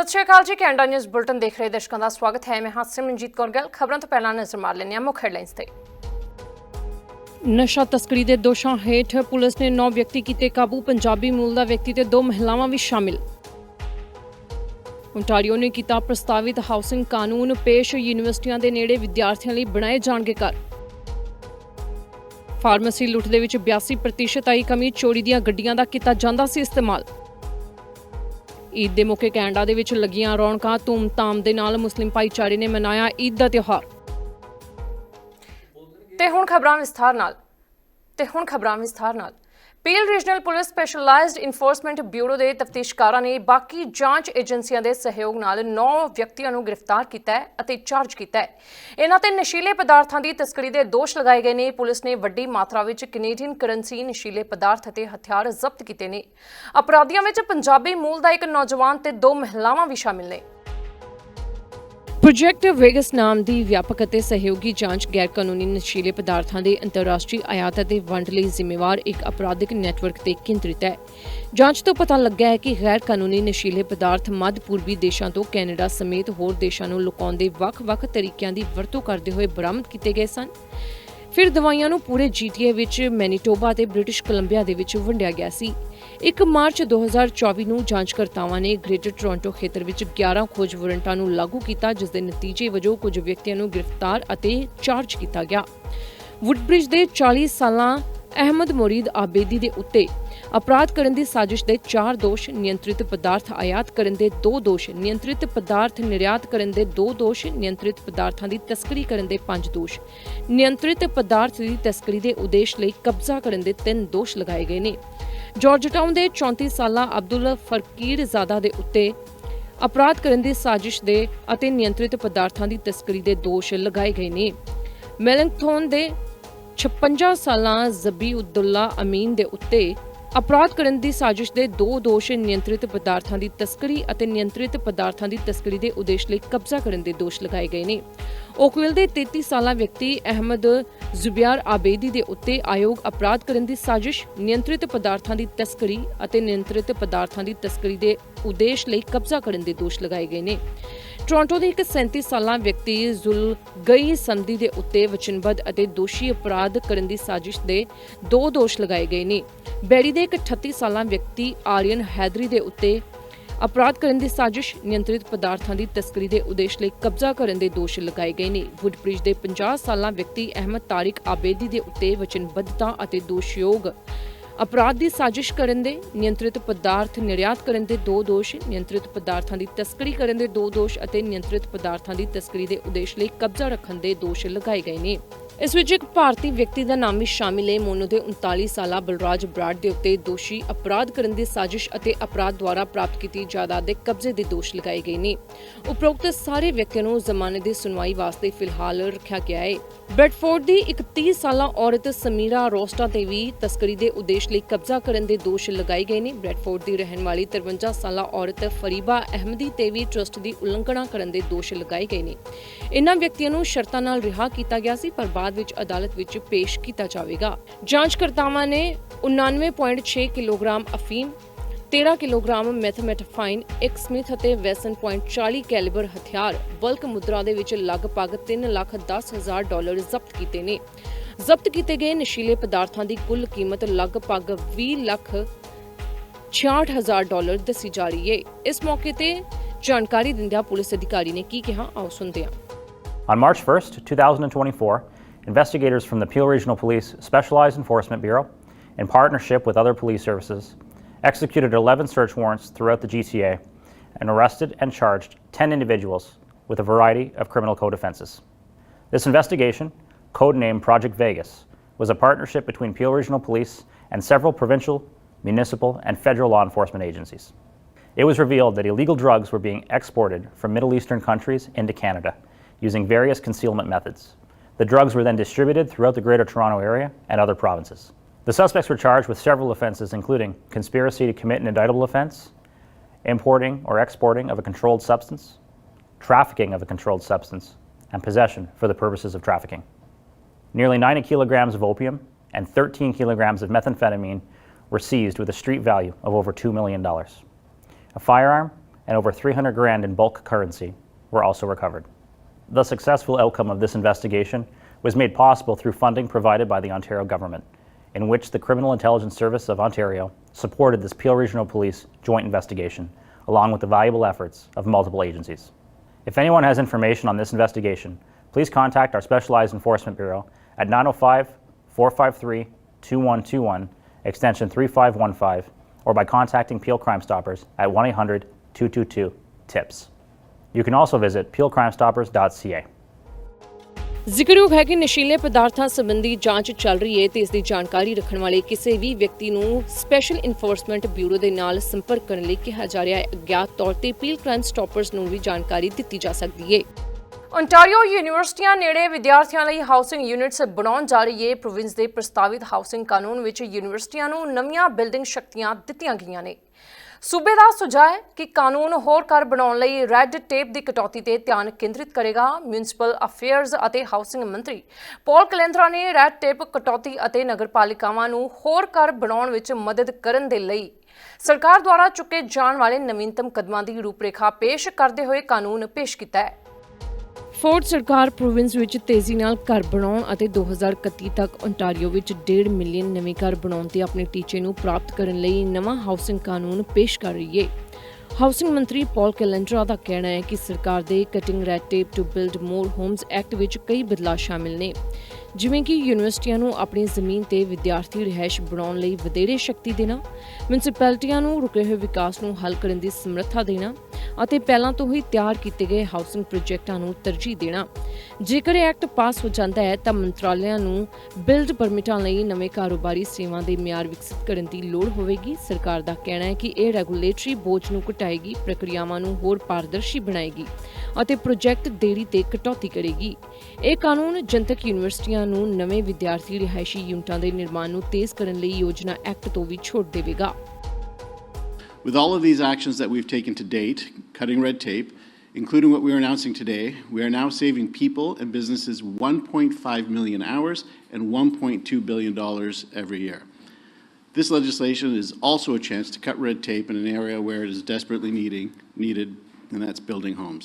ਸਤਿ ਸ਼੍ਰੀ ਅਕਾਲ ਜੀ। Canada news bulletin ਦੇਖ ਰਹੇ ਦਰਸ਼ਕਾਂ ਦਾ ਸਵਾਗਤ ਹੈ। ਮੈਂ ਹਾਂ ਸਿਮਰਨਜੀਤ ਕੌਰ ਗੱਲ। ਖਬਰਾਂ ਤੋਂ ਪਹਿਲਾਂ ਨਜ਼ਰ ਮਾਰ ਲੈਂਦੇ ਹਾਂ ਮੁੱਖ ਹੈਡਲਾਈਨਸ ਤੇ। ਨਸ਼ਾ ਤਸਕਰੀ ਦੇ ਦੋਸ਼ਾਂ ਹੇਠ ਪੁਲਿਸ ਨੇ 9 ਵਿਅਕਤੀ ਕੀਤੇ ਕਾਬੂ। ਪੰਜਾਬੀ ਮੂਲ ਦਾ ਵਿਅਕਤੀ ਤੇ 2 ਮਹਿਲਾਵਾਂ ਵੀ ਸ਼ਾਮਿਲ। ਓਨਟਾਰੀਓ ਨੇ ਕੀਤਾ ਪ੍ਰਸਤਾਵਿਤ ਹਾਊਸਿੰਗ ਕਾਨੂੰਨ ਪੇਸ਼। ਯੂਨੀਵਰਸਿਟੀਆਂ ਦੇ ਨੇੜੇ ਵਿਦਿਆਰਥੀਆਂ ਲਈ ਬਣਾਏ ਜਾਣਗੇ ਘਰ। ਫਾਰਮੇਸੀ ਲੁੱਟ ਦੇ ਵਿੱਚ 82% ਆਈ ਕਮੀ। ਚੋਰੀ ਦੀਆਂ ਗੱਡੀਆਂ ਦਾ ਕੀਤਾ ਜਾਂਦਾ ਸੀ ਇਸਤੇਮਾਲ। ਈਦ ਦੇ ਮੌਕੇ ਕੈਨੇਡਾ ਦੇ ਵਿੱਚ ਲੱਗੀਆਂ ਰੌਣਕਾਂ। ਧੂਮ-ਧਾਮ ਦੇ ਨਾਲ ਮੁਸਲਿਮ ਭਾਈਚਾਰੇ ਨੇ ਮਨਾਇਆ ਈਦ ਦਾ ਤਿਉਹਾਰ। ਤੇ ਹੁਣ ਖਬਰਾਂ ਵਿਸਥਾਰ ਨਾਲ peel regional police specialised enforcement bureau ਦੇ ਤਫਤੀਸ਼ਕਾਰਾਂ ਨੇ ਬਾਕੀ ਜਾਂਚ ਏਜੰਸੀਆਂ ਦੇ ਸਹਿਯੋਗ ਨਾਲ 9 ਵਿਅਕਤੀਆਂ ਨੂੰ ਗ੍ਰਿਫਤਾਰ ਕੀਤਾ ਹੈ ਅਤੇ ਚਾਰਜ ਕੀਤਾ ਹੈ। ਇਹਨਾਂ ਤੇ ਨਸ਼ੀਲੇ ਪਦਾਰਥਾਂ ਦੀ ਤਸਕਰੀ ਦੇ ਦੋਸ਼ ਲਗਾਏ ਗਏ ਨੇ। ਪੁਲਿਸ ਨੇ ਵੱਡੀ ਮਾਤਰਾ ਵਿੱਚ ਕੈਨੇਡੀਅਨ ਕਰੰਸੀ, ਨਸ਼ੀਲੇ ਪਦਾਰਥ ਅਤੇ ਹਥਿਆਰ ਜ਼ਬਤ ਕੀਤੇ ਨੇ। ਅਪਰਾਧੀਆਂ ਵਿੱਚ ਪੰਜਾਬੀ ਮੂਲ ਦਾ ਇੱਕ ਨੌਜਵਾਨ ਤੇ 2 ਮਹਿਲਾਵਾਂ ਵੀ ਸ਼ਾਮਿਲ ਨੇ। ਪ੍ਰੋਜੈਕਟ ਵੇਗਸ ਨਾਮ ਦੀ ਵਿਆਪਕ ਅਤੇ ਸਹਿਯੋਗੀ ਜਾਂਚ ਗੈਰ ਕਾਨੂੰਨੀ ਨਸ਼ੀਲੇ ਪਦਾਰਥਾਂ ਦੇ ਅੰਤਰਰਾਸ਼ਟਰੀ ਆਯਾਤ ਅਤੇ ਵੰਡ ਲਈ ਜ਼ਿੰਮੇਵਾਰ ਇੱਕ ਅਪਰਾਧਿਕ ਨੈਟਵਰਕ ਤੇ ਕੇਂਦਰਿਤ ਹੈ। ਜਾਂਚ ਤੋਂ ਪਤਾ ਲੱਗਾ ਹੈ ਕਿ ਗੈਰ ਕਾਨੂੰਨੀ ਨਸ਼ੀਲੇ ਪਦਾਰਥ ਮੱਧ ਪੂਰਬੀ ਦੇਸ਼ਾਂ ਤੋਂ ਕੈਨੇਡਾ ਸਮੇਤ ਹੋਰ ਦੇਸ਼ਾਂ ਨੂੰ ਲੁਕਾਉਣ ਦੇ ਵੱਖ-ਵੱਖ ਤਰੀਕਿਆਂ ਦੀ ਵਰਤੋਂ ਕਰਦੇ ਹੋਏ ਬਰਾਮਦ ਕੀਤੇ ਗਏ ਸਨ। ਫਿਰ ਦਵਾਈਆਂ ਨੂੰ ਪੂਰੇ GTA ਵਿੱਚ ਮੈਨੀਟੋਬਾ ਤੇ ਬ੍ਰਿਟਿਸ਼ ਕੋਲੰਬੀਆ ਦੇ ਵਿੱਚ ਵੰਡਿਆ ਗਿਆ ਸੀ। 1 ਮਾਰਚ 2024 ਨੂੰ ਜਾਂਚਕਰਤਾਵਾਂ ਨੇ ਗ੍ਰੇਟਰ ਟੋਰਾਂਟੋ ਖੇਤਰ ਵਿੱਚ 11 ਖੋਜ ਵਾਰੰਟਾਂ ਨੂੰ ਲਾਗੂ ਕੀਤਾ, ਜਿਸ ਦੇ ਨਤੀਜੇ ਵਜੋਂ ਕੁਝ ਵਿਅਕਤੀਆਂ ਨੂੰ ਗ੍ਰਿਫਤਾਰ ਅਤੇ ਚਾਰਜ ਕੀਤਾ ਗਿਆ। ਵੁੱਡਬ੍ਰਿਜ ਦੇ 40 ਸਾਲਾਂ ਅਹਿਮਦ ਮੁਰੀਦ ਆਬੇਦੀ ਦੇ ਉੱਤੇ ਅਪਰਾਧ ਕਰਨ ਦੀ ਸਾਜ਼ਿਸ਼ ਦੇ 4 ਦੋਸ਼, ਨਿਯੰਤਰਿਤ ਪਦਾਰਥ ਆਯਾਤ ਕਰਨ ਦੇ 2 ਦੋਸ਼, ਨਿਯੰਤਰਿਤ ਪਦਾਰਥ ਨਿਰਯਾਤ ਕਰਨ ਦੇ 2 ਦੋਸ਼, ਨਿਯੰਤਰਿਤ ਪਦਾਰਥਾਂ ਦੀ ਤਸਕਰੀ ਕਰਨ ਦੇ 5 ਦੋਸ਼, ਨਿਯੰਤਰਿਤ ਪਦਾਰਥ ਦੀ ਤਸਕਰੀ ਦੇ ਉਦੇਸ਼ ਲਈ ਕਬਜ਼ਾ ਕਰਨ ਦੇ 3 ਦੋਸ਼ ਲਗਾਏ ਗਏ ਨੇ। ਜਾਰਜਟਾਊਨ ਦੇ 34 ਸਾਲਾ ਅਬਦੁਲ ਫਕੀਰਜ਼ਾਦਾ ਦੇ ਉੱਤੇ ਅਪਰਾਧ ਕਰਨ ਦੀ ਸਾਜ਼ਿਸ਼ ਦੇ ਅਤੇ ਨਿਯੰਤਰਿਤ ਪਦਾਰਥਾਂ ਦੀ ਤਸਕਰੀ ਦੇ ਦੋਸ਼ ਲਗਾਏ ਗਏ ਨੇ। ਮੈਲੰਗਥੋਨ ਦੇ 56 ਸਾਲਾ ਜ਼ਬੀਉਦੁੱਲਾ ਅਮੀਨ ਦੇ ਉੱਤੇ ਅਪਰਾਧ ਕਰਨ ਦੀ ਸਾਜ਼ਿਸ਼ ਦੇ 2 ਦੋਸ਼, ਨਿਯੰਤਰਿਤ ਪਦਾਰਥਾਂ ਦੀ ਤਸਕਰੀ ਅਤੇ ਨਿਯੰਤਰਿਤ ਪਦਾਰਥਾਂ ਦੀ ਤਸਕਰੀ ਦੇ ਉਦੇਸ਼ ਲਈ ਕਬਜ਼ਾ ਕਰਨ ਦੇ ਦੋਸ਼ ਲਗਾਏ ਗਏ ਨੇ। ਓਕਵਿਲ ਦੇ 33 ਸਾਲਾ ਵਿਅਕਤੀ ਅਹਿਮਦ ਜ਼ੁਬੈਰ ਆਬੇਦੀ ਦੇ ਉੱਤੇ ਆਯੋਗ ਅਪਰਾਧ ਕਰਨ ਦੀ ਸਾਜ਼ਿਸ਼, ਨਿਯੰਤਰਿਤ ਪਦਾਰਥਾਂ ਦੀ ਤਸਕਰੀ ਅਤੇ ਨਿਯੰਤਰਿਤ ਪਦਾਰਥਾਂ ਦੀ ਤਸਕਰੀ ਦੇ ਉਦੇਸ਼ ਲਈ ਕਬਜ਼ਾ ਕਰਨ ਦੇ ਦੋਸ਼ ਲਗਾਏ ਗਏ ਨੇ। ਟੋਰਾਂਟੋ ਦੇ ਇੱਕ 37 ਸਾਲਾ ਵਿਅਕਤੀ ਜ਼ੁਲਗਈ ਸੰਧੀ ਦੇ ਉੱਤੇ ਵਚਨਬੱਧ ਅਤੇ ਦੋਸ਼ੀ ਅਪਰਾਧ ਕਰਨ ਦੀ ਸਾਜ਼ਿਸ਼ ਦੇ 2 ਦੋਸ਼ ਲਗਾਏ ਗਏ ਨੇ। ਬੈਰੀ ਦੇ ਇੱਕ 38 ਸਾਲਾ ਵਿਅਕਤੀ ਆਰੀਅਨ ਹੈਦਰੀ ਦੇ ਉੱਤੇ ਅਪਰਾਧ ਕਰਨ ਦੀ ਸਾਜ਼ਿਸ਼, ਨਿਯੰਤਰਿਤ ਪਦਾਰਥਾਂ ਦੀ ਤਸਕਰੀ ਦੇ ਉਦੇਸ਼ ਲਈ ਕਬਜ਼ਾ ਕਰਨ ਦੇ ਦੋਸ਼ ਲਗਾਏ ਗਏ ਨੇ। ਵੁੱਡਬ੍ਰਿਜ ਦੇ 50 ਸਾਲਾ ਵਿਅਕਤੀ ਅਹਿਮਦ ਤਾਰਿਕ ਆਬੇਦੀ ਦੇ ਉੱਤੇ ਵਚਨਬੱਧਤਾ ਅਤੇ ਦੋਸ਼ਯੋਗ ਅਪਰਾਧ ਦੀ ਸਾਜ਼ਿਸ਼ ਕਰਨ ਦੇ, ਨਿਯੰਤਰਿਤ ਪਦਾਰਥ ਨਿਰਯਾਤ ਕਰਨ ਦੇ 2 ਦੋਸ਼, ਨਿਯੰਤਰਿਤ ਪਦਾਰਥਾਂ ਦੀ ਤਸਕਰੀ ਕਰਨ ਦੇ 2 ਦੋਸ਼ ਅਤੇ ਨਿਯੰਤਰਿਤ ਪਦਾਰਥਾਂ ਦੀ ਤਸਕਰੀ ਦੇ ਉਦੇਸ਼ ਲਈ ਕਬਜ਼ਾ ਰੱਖਣ ਦੇ ਦੋਸ਼ ਲਗਾਏ ਗਏ ਨੇ। ਇਸ ਵਿੱਚ ਇੱਕ ਭਾਰਤੀ ਵਿਅਕਤੀ ਦਾ ਨਾਮ ਵੀ ਸ਼ਾਮਿਲ ਹੈ। ਮੋਨੋ ਦੇ 39 ਸਾਲਾ ਬਲਰਾਜ ਬਰਾੜ ਦੇ ਉੱਤੇ ਦੋਸ਼ੀ ਅਪਰਾਧ ਕਰਨ ਦੀ ਸਾਜ਼ਿਸ਼ ਅਤੇ ਅਪਰਾਧ ਦੁਆਰਾ ਪ੍ਰਾਪਤ ਕੀਤੀ ਜਾਇਦਾਦ ਦੇ ਕਬਜ਼ੇ ਦੇ ਦੋਸ਼ ਲਗਾਏ ਗਏ ਨੇ। ਉਪਰੋਕਤ ਸਾਰੇ ਵਿਅਕਤੀਆਂ ਨੂੰ ਜ਼ਮਾਨਤ ਦੀ ਸੁਣਵਾਈ ਵਾਸਤੇ ਫਿਲਹਾਲ ਰੱਖਿਆ ਗਿਆ ਹੈ। ਬ੍ਰੈਡਫੋਰਡ ਦੀ ਇੱਕ 30 ਸਾਲਾ ਔਰਤ ਸਮੀਰਾ ਰੋਸਟਾ ਤੇ ਵੀ ਤਸਕਰੀ ਦੇ ਉਦੇਸ਼ ਲਈ ਕਬਜ਼ਾ ਕਰਨ ਦੇ ਦੋਸ਼ ਲਗਾਏ ਗਏ ਨੇ। ਬ੍ਰੈਡਫੋਰਡ ਦੀ ਰਹਿਣ ਵਾਲੀ 53 ਸਾਲਾ ਔਰਤ ਫਰੀਬਾ ਅਹਿਮਦੀ ਤੇ ਵੀ ਟਰਸਟ ਦੀ ਉਲੰਘਣਾ ਕਰਨ ਦੇ ਦੋਸ਼ ਲਗਾਏ ਗਏ ਨੇ। ਇਨ੍ਹਾਂ ਵਿਅਕਤੀਆਂ ਨੂੰ ਸ਼ਰਤਾਂ ਨਾਲ ਰਿਹਾ ਕੀਤਾ ਗਿਆ ਸੀ, ਪਰ ਬਾਅਦ ਵਿੱਚ ਅਦਾਲਤ ਵਿੱਚ ਪੇਸ਼ ਕੀਤਾ ਜਾਵੇਗਾ। ਜਾਂਚਕਰਤਾਵਾਂ ਨੇ 99.6 ਕਿਲੋਗ੍ਰਾਮ ਅਫੀਮ, 13 ਕਿਲੋਗ੍ਰਾਮ ਮੈਥਾਮੈਟਾਫਾਈਨ, ਇੱਕ ਸਮਿਥ ਅਤੇ ਵੈਸਨ .40 ਕੈਲੀਬਰ ਹਥਿਆਰ, ਬਲਕ ਮੁਦਰਾ ਦੇ ਵਿੱਚ ਲਗਭਗ $3,10,000 ਜ਼ਬਤ ਕੀਤੇ ਨੇ। ਜ਼ਬਤ ਕੀਤੇ ਗਏ ਨਸ਼ੀਲੇ ਪਦਾਰਥਾਂ ਦੀ ਕੁੱਲ ਕੀਮਤ ਲਗਭਗ $20,66,000 ਦੱਸੀ ਜਾ ਰਹੀ ਹੈ। ਇਸ ਮੌਕੇ ਤੇ ਜਾਣਕਾਰੀ ਦਿੰਦਿਆਂ ਪੁਲਿਸ ਅਧਿਕਾਰੀ ਨੇ ਕੀ ਕਿਹਾ, ਆਓ ਸੁਣਦੇ ਹਾਂ। On March 1st, 2024, investigators from the Peel Regional Police Specialized Enforcement Bureau, in partnership with other police services, executed 11 search warrants throughout the GTA and arrested and charged 10 individuals with a variety of criminal code offences. This investigation, codenamed Project Vegas, was a partnership between Peel Regional Police and several provincial, municipal and federal law enforcement agencies. It was revealed that illegal drugs were being exported from Middle Eastern countries into Canada using various concealment methods. The drugs were then distributed throughout the Greater Toronto Area and other provinces. The suspects were charged with several offences, including conspiracy to commit an indictable offence, importing or exporting of a controlled substance, trafficking of a controlled substance, and possession for the purposes of trafficking. Nearly 90 kilograms of opium and 13 kilograms of methamphetamine were seized with a street value of over $2 million. A firearm and over 300 grand in bulk currency were also recovered. The successful outcome of this investigation was made possible through funding provided by the Ontario government, in which the Criminal Intelligence Service of Ontario supported this Peel Regional Police joint investigation, along with the valuable efforts of multiple agencies. If anyone has information on this investigation, please contact our Specialized Enforcement Bureau at 905-453-2121, extension 3515, or by contacting Peel Crime Stoppers at 1-800-222-TIPS. You can also visit peelcrimestoppers.ca. ਜ਼ਿਕਰਯੋਗ ਹੈ ਕਿ ਨਸ਼ੀਲੇ ਪਦਾਰਥਾਂ ਸੰਬੰਧੀ ਜਾਂਚ ਚੱਲ ਰਹੀ ਹੈ ਤੇ ਇਸ ਦੀ ਜਾਣਕਾਰੀ ਰੱਖਣ ਵਾਲੇ ਕਿਸੇ ਵੀ ਵਿਅਕਤੀ ਨੂੰ ਸਪੈਸ਼ਲ ਇਨਫੋਰਸਮੈਂਟ ਬਿਊਰੋ ਦੇ ਨਾਲ ਸੰਪਰਕ ਕਰਨ ਲਈ ਕਿਹਾ ਜਾ ਰਿਹਾ ਹੈ। ਅਗਿਆਤ ਤੌਰ ਤੇ ਪੀਲ ਕ੍ਰਾਈਮ ਸਟਾਪਰਸ ਨੂੰ ਵੀ ਜਾਣਕਾਰੀ ਦਿੱਤੀ ਜਾ ਸਕਦੀ ਹੈ। ਓਨਟਾਰੀਓ ਯੂਨੀਵਰਸਿਟੀਆਂ ਨੇੜੇ ਵਿਦਿਆਰਥੀਆਂ ਲਈ ਹਾਊਸਿੰਗ ਯੂਨਿਟਸ ਬਣਾਉਣ ਜਾ ਰਹੀ ਹੈ। ਪ੍ਰੋਵਿੰਸ ਦੇ ਪ੍ਰਸਤਾਵਿਤ ਹਾਊਸਿੰਗ ਕਾਨੂੰਨ ਵਿੱਚ ਯੂਨੀਵਰਸਿਟੀਆਂ ਨੂੰ ਨਵੀਆਂ ਬਿਲਡਿੰਗ ਸ਼ਕਤੀਆਂ ਦਿੱਤੀਆਂ ਗਈਆਂ ਨੇ। ਸੂਬੇ ਦਾ ਸੁਝਾਅ ਹੈ ਕਿ ਕਾਨੂੰਨ ਹੋਰ ਘਰ ਬਣਾਉਣ ਲਈ ਰੈੱਡ ਟੇਪ ਦੀ ਕਟੌਤੀ ਤੇ ਧਿਆਨ ਕੇਂਦਰਿਤ ਕਰੇਗਾ। ਮਿਊਨਿਸਪਲ ਅਫੇਅਰਜ਼ ਅਤੇ ਹਾਊਸਿੰਗ ਮੰਤਰੀ ਪੌਲ ਕਲੈਂਦਰਾ ਨੇ ਰੈੱਡ ਟੇਪ ਕਟੌਤੀ ਅਤੇ ਨਗਰਪਾਲਿਕਾਵਾਂ ਨੂੰ ਹੋਰ ਘਰ ਬਣਾਉਣ ਵਿੱਚ ਮਦਦ ਕਰਨ ਦੇ ਲਈ ਸਰਕਾਰ ਦੁਆਰਾ ਚੁੱਕੇ ਜਾਣ ਵਾਲੇ ਨਵੀਨਤਮ ਕਦਮਾਂ ਦੀ ਰੂਪਰੇਖਾ ਪੇਸ਼ ਕਰਦੇ ਹੋਏ ਕਾਨੂੰਨ ਪੇਸ਼ ਕੀਤਾ ਹੈ। ਫੋਰਡ ਸਰਕਾਰ ਪ੍ਰੋਵਿੰਸ ਵਿੱਚ ਤੇਜ਼ੀ ਨਾਲ ਘਰ ਬਣਾਉਣ ਅਤੇ 2031 ਤੱਕ ਓਨਟਾਰੀਓ ਵਿੱਚ 1.5 ਮਿਲੀਅਨ ਨਵੇਂ ਘਰ ਬਣਾਉਣ ਦੇ ਆਪਣੇ ਟੀਚੇ ਨੂੰ ਪ੍ਰਾਪਤ ਕਰਨ ਲਈ ਨਵਾਂ ਹਾਊਸਿੰਗ ਕਾਨੂੰਨ ਪੇਸ਼ ਕਰ ਰਹੀ ਹੈ। ਹਾਊਸਿੰਗ ਮੰਤਰੀ ਪੌਲ ਕੈਲੰਡਰਾ ਦਾ ਕਹਿਣਾ ਹੈ ਕਿ ਸਰਕਾਰ ਦੇ cutting red tape to build more homes act ਵਿੱਚ ਕਈ ਬਦਲਾਅ ਸ਼ਾਮਿਲ ਨੇ, ਜਿਵੇਂ ਕਿ ਯੂਨੀਵਰਸਿਟੀਆਂ ਨੂੰ ਆਪਣੀ ਜ਼ਮੀਨ ਤੇ ਵਿਦਿਆਰਥੀ ਰਿਹਾਇਸ਼ ਬਣਾਉਣ ਲਈ ਵਧੇਰੇ ਸ਼ਕਤੀ ਦੇਣਾ, ਮਿਊਨਿਸਪੈਲਿਟੀਆਂ ਨੂੰ ਰੁਕੇ ਹੋਏ ਵਿਕਾਸ ਨੂੰ ਹੱਲ ਕਰਨ ਦੀ ਸਮਰੱਥਾ ਦੇਣਾ ਅਤੇ ਪਹਿਲਾਂ ਤੋਂ ਹੀ ਤਿਆਰ ਕੀਤੇ ਗਏ ਹਾਊਸਿੰਗ ਪ੍ਰੋਜੈਕਟਾਂ ਨੂੰ ਤਰਜੀਹ ਦੇਣਾ। ਜੇਕਰ ਇਹ ਐਕਟ ਪਾਸ ਹੋ ਜਾਂਦਾ ਹੈ ਤਾਂ ਮੰਤਰਾਲਿਆਂ ਨੂੰ ਬਿਲਡ ਪਰਮਿਟਾਂ ਲਈ ਨਵੇਂ ਕਾਰੋਬਾਰੀ ਸੇਵਾਵਾਂ ਦੇ ਮਿਆਰ ਵਿਕਸਿਤ ਕਰਨ ਦੀ ਲੋੜ ਹੋਵੇਗੀ। ਸਰਕਾਰ ਦਾ ਕਹਿਣਾ ਹੈ ਕਿ ਇਹ ਰੈਗੂਲੇਟਰੀ ਬੋਝ ਨੂੰ ਘਟਾਏਗੀ, ਪ੍ਰਕਿਰਿਆਵਾਂ ਨੂੰ ਹੋਰ ਪਾਰਦਰਸ਼ੀ ਬਣਾਏਗੀ ਅਤੇ ਪ੍ਰੋਜੈਕਟ ਦੇਰੀ ਤੇ ਕਟੌਤੀ ਕਰੇਗੀ। ਇਹ ਕਾਨੂੰਨ ਜਨਤਕ ਯੂਨੀਵਰਸਿਟੀਆਂ ਨੂੰ ਨਵੇਂ ਵਿਦਿਆਰਥੀ ਰਿਹਾਇਸ਼ੀ ਯੂਨਿਟਾਂ ਦੇ ਨਿਰਮਾਣ ਨੂੰ ਤੇਜ਼ ਕਰਨ ਲਈ ਯੋਜਨਾ ਐਕਟ ਤੋਂ ਵੀ ਛੋਟ ਦੇਵੇਗਾ। With all of these actions that we've taken to date, cutting red tape, including what we are announcing today, we are now saving people and businesses 1.5 million hours and $1.2 billion every year. This legislation is also a chance to cut red tape in an area where it is desperately needed, and that's building homes.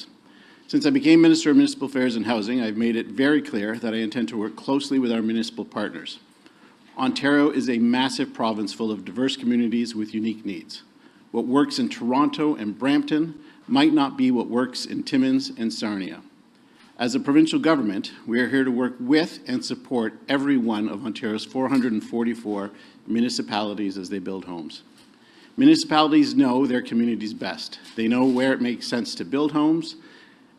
Since I became Minister of Municipal Affairs and Housing, I've made it very clear that I intend to work closely with our municipal partners. Ontario is a massive province full of diverse communities with unique needs. What works in Toronto and Brampton might not be what works in Timmins and Sarnia. As a provincial government, we are here to work with and support every one of Ontario's 444 municipalities as they build homes. Municipalities know their communities best. They know where it makes sense to build homes,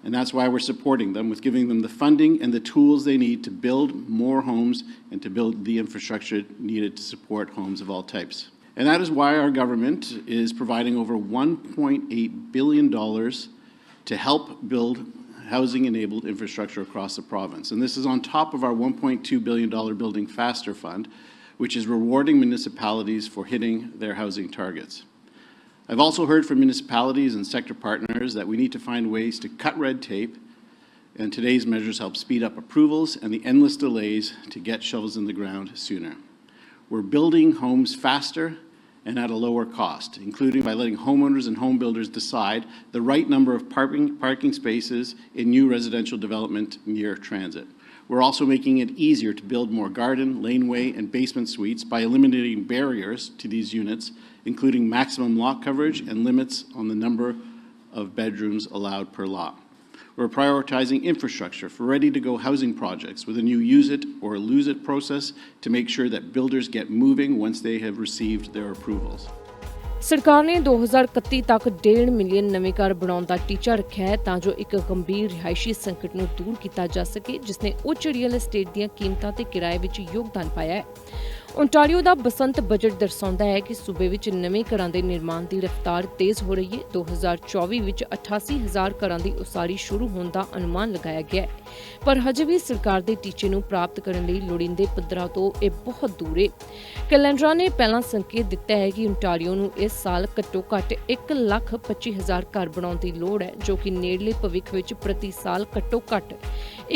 and that's why we're supporting them with giving them the funding and the tools they need to build more homes and to build the infrastructure needed to support homes of all types. And that is why our government is providing over $1.8 billion to help build housing-enabled infrastructure across the province. And this is on top of our $1.2 billion Building Faster Fund, which is rewarding municipalities for hitting their housing targets. I've also heard from municipalities and sector partners that we need to find ways to cut red tape, and today's measures help speed up approvals and the endless delays to get shovels in the ground sooner. We're building homes faster and at a lower cost, including by letting homeowners and home builders decide the right number of parking spaces in new residential development near transit. We're also making it easier to build more garden, laneway, and basement suites by eliminating barriers to these units, including maximum lot coverage and limits on the number of bedrooms allowed per lot. We're prioritizing infrastructure for ready-to-go housing projects with a new use it or lose it process to make sure that builders get moving once they have received their approvals. ਸਰਕਾਰ ਨੇ 2031 ਤੱਕ 1.5 million ਨਵੇਂ ਘਰ ਬਣਾਉਣ ਦਾ ਟੀਚਾ ਰੱਖਿਆ ਹੈ ਤਾਂ ਜੋ ਇੱਕ ਗੰਭੀਰ ਰਿਹਾਇਸ਼ੀ ਸੰਕਟ ਨੂੰ ਦੂਰ ਕੀਤਾ ਜਾ ਸਕੇ, ਜਿਸ ਨੇ ਉੱਚ ਰੀਅਲ ਐਸਟੇਟ ਦੀਆਂ ਕੀਮਤਾਂ ਤੇ ਕਿਰਾਏ ਵਿੱਚ ਯੋਗਦਾਨ ਪਾਇਆ ਹੈ। ਓਨਟਾਰੀਓ ਦਾ ਬਸੰਤ ਬਜਟ ਦਰਸਾਉਂਦਾ ਹੈ ਕਿ ਸੂਬੇ ਵਿੱਚ ਨਵੇਂ ਘਰਾਂ ਦੇ ਨਿਰਮਾਣ ਦੀ ਰਫ਼ਤਾਰ ਤੇਜ਼ ਹੋ ਰਹੀ ਹੈ। 2024 ਵਿੱਚ 88,000 ਘਰਾਂ ਦੀ ਉਸਾਰੀ ਸ਼ੁਰੂ ਹੋਣ ਦਾ ਅਨੁਮਾਨ ਲਗਾਇਆ ਗਿਆ ਹੈ, ਪਰ ਹਜੇ ਵੀ ਸਰਕਾਰ ਦੇ ਟੀਚੇ ਨੂੰ ਪ੍ਰਾਪਤ ਕਰਨ ਲਈ ਲੋੜੀਂਦੇ ਪੱਧਰਾਂ ਤੋਂ ਇਹ ਬਹੁਤ ਦੂਰ ਹੈ। ਕੈਲੰਡਰਾ ਨੇ ਪਹਿਲਾਂ ਸੰਕੇਤ ਦਿੱਤਾ ਹੈ ਕਿ ਓਨਟਾਰੀਓ ਨੂੰ ਇਸ ਸਾਲ ਘੱਟੋ-ਘੱਟ 1,25,000 ਘਰ ਬਣਾਉਣ ਦੀ ਲੋੜ ਹੈ, ਜੋ ਕਿ ਨੇੜਲੇ ਭਵਿੱਖ ਵਿੱਚ ਪ੍ਰਤੀ ਸਾਲ ਘੱਟੋ-ਘੱਟ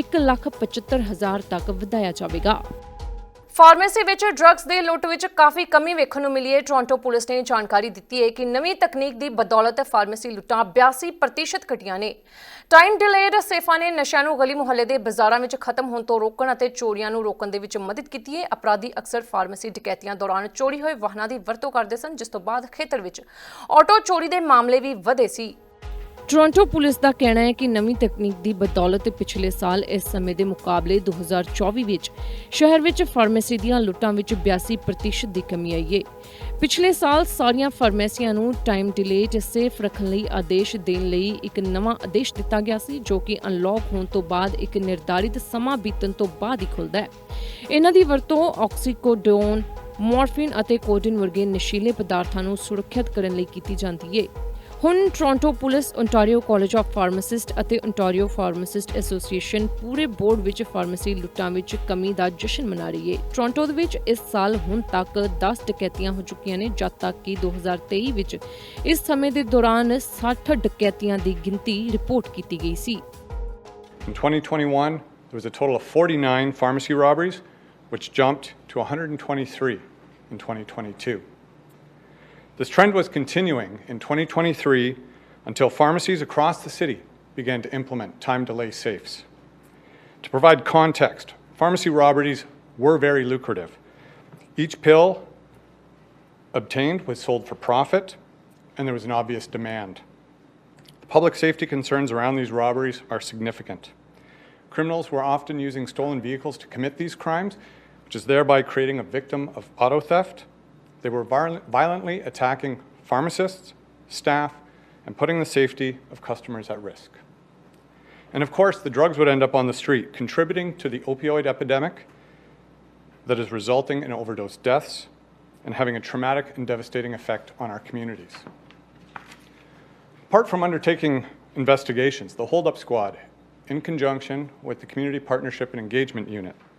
1,75,000 ਤੱਕ ਵਧਾਇਆ ਜਾਵੇਗਾ। ਫਾਰਮੇਸੀ ਵਿੱਚ ਡਰੱਗਸ ਦੇ ਲੁੱਟ ਵਿੱਚ ਕਾਫੀ ਕਮੀ ਵੇਖਣ ਨੂੰ ਮਿਲੀ ਹੈ। ਟੋਰਾਂਟੋ ਪੁਲਿਸ ਨੇ ਜਾਣਕਾਰੀ ਦਿੱਤੀ ਹੈ ਕਿ ਨਵੀਂ ਤਕਨੀਕ ਦੀ ਬਦੌਲਤ ਫਾਰਮੇਸੀ ਲੁੱਟਾਂ 82% ਘਟੀਆਂ ਨੇ। ਟਾਈਮ ਡਿਲੇਡ ਸੇਫਾਂ ਨੇ ਨਸ਼ਿਆਂ ਨੂੰ ਗਲੀ ਮੁਹੱਲੇ ਦੇ ਬਾਜ਼ਾਰਾਂ ਵਿੱਚ ਖਤਮ ਹੋਣ ਤੋਂ ਰੋਕਣ ਅਤੇ ਚੋਰੀਆਂ ਨੂੰ ਰੋਕਣ ਦੇ ਵਿੱਚ ਮਦਦ ਕੀਤੀ ਹੈ। ਅਪਰਾਧੀ ਅਕਸਰ ਫਾਰਮੇਸੀ ਡਕੈਤੀਆਂ ਦੌਰਾਨ ਚੋਰੀ ਹੋਏ ਵਾਹਨਾਂ ਦੀ ਵਰਤੋਂ ਕਰਦੇ ਸਨ, ਜਿਸ ਤੋਂ ਬਾਅਦ ਖੇਤਰ ਵਿੱਚ ਆਟੋ ਚੋਰੀ ਦੇ ਮਾਮਲੇ ਵੀ ਵਧੇ ਸੀ। ਟੋਰਾਂਟੋ ਪੁਲਿਸ ਦਾ ਕਹਿਣਾ ਹੈ ਕਿ ਨਵੀਂ ਤਕਨੀਕ ਦੀ ਬਦੌਲਤ ਪਿਛਲੇ ਸਾਲ ਇਸ ਸਮੇਂ ਦੇ ਮੁਕਾਬਲੇ 2024 ਵਿੱਚ ਸ਼ਹਿਰ ਵਿੱਚ ਫਾਰਮੇਸੀ ਦੀਆਂ ਲੁੱਟਾਂ ਵਿੱਚ 82% ਦੀ ਕਮੀ ਆਈ ਹੈ। ਪਿਛਲੇ ਸਾਲ ਸਾਰੀਆਂ ਫਾਰਮੇਸੀਆਂ ਨੂੰ ਟਾਈਮ ਡਿਲੇਡ ਸੇਫ ਰੱਖਣ ਲਈ ਆਦੇਸ਼ ਦੇਣ ਲਈ ਇੱਕ ਨਵਾਂ ਆਦੇਸ਼ ਦਿੱਤਾ ਗਿਆ ਸੀ, ਜੋ ਕਿ ਅਨਲੌਕ ਹੋਣ ਤੋਂ ਬਾਅਦ ਇੱਕ ਨਿਰਧਾਰਿਤ ਸਮਾਂ ਬੀਤਣ ਤੋਂ ਬਾਅਦ ਹੀ ਖੁੱਲ੍ਹਦਾ ਹੈ। ਇਹਨਾਂ ਦੀ ਵਰਤੋਂ ਆਕਸੀਕੋਡੋਨ, ਮੋਰਫਿਨ ਅਤੇ ਕੋਡੀਨ ਵਰਗੇ ਨਸ਼ੀਲੇ ਪਦਾਰਥਾਂ ਨੂੰ ਸੁਰੱਖਿਅਤ ਕਰਨ ਲਈ ਕੀਤੀ ਜਾਂਦੀ ਹੈ। ਹੁਣ Toronto police, Ontario college of pharmacist ਅਤੇ ਓਨਟਾਰੀਓ ਫਾਰਮਾਸਿਸਟ ਐਸੋਸੀਏਸ਼ਨ ਪੂਰੇ ਬੋਰਡ ਵਿੱਚ ਫਾਰਮੇਸੀ ਲੁੱਟਾਂ ਵਿੱਚ ਕਮੀ ਦਾ ਜਸ਼ਨ ਮਨਾ ਰਹੀ ਹੈ। ਟੋਰਾਂਟੋ ਦੇ ਵਿੱਚ ਇਸ ਸਾਲ ਹੁਣ ਤੱਕ 10 ਡਕੈਤੀਆਂ ਹੋ ਚੁੱਕੀਆਂ ਨੇ, ਜਦ ਤੱਕ ਕਿ 2023 ਵਿੱਚ ਇਸ ਸਮੇਂ ਦੇ ਦੌਰਾਨ 60 ਡਕੈਤੀਆਂ ਦੀ ਗਿਣਤੀ ਰਿਪੋਰਟ ਕੀਤੀ ਗਈ ਸੀ। In 2021, there was a total of 49 pharmacy robberies, which jumped to 123 in 2022. This trend was continuing in 2023 until pharmacies across the city began to implement time delay safes. To provide context, pharmacy robberies were very lucrative. Each pill obtained was sold for profit, and there was an obvious demand. The public safety concerns around these robberies are significant. Criminals were often using stolen vehicles to commit these crimes, which is thereby creating a victim of auto theft. They were violently attacking pharmacists, staff, and putting the safety of customers at risk. And of course, the drugs would end up on the street, contributing to the opioid epidemic that is resulting in overdose deaths and having a traumatic and devastating effect on our communities. Apart from undertaking investigations, the Hold Up Squad, in conjunction with the Community Partnership and Engagement Unit,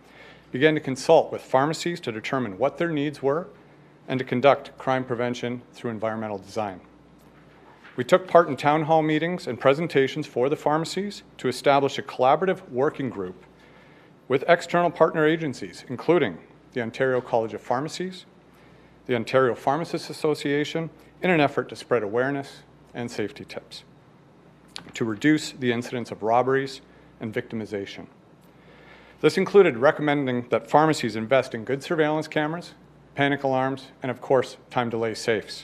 began to consult with pharmacies to determine what their needs were and to conduct crime prevention through environmental design. We took part in town hall meetings and presentations for the pharmacies to establish a collaborative working group with external partner agencies, including the Ontario College of Pharmacies, the Ontario Pharmacists Association, in an effort to spread awareness and safety tips to reduce the incidence of robberies and victimization. This included recommending that pharmacies invest in good surveillance cameras, panic alarms, and of course, time delay safes,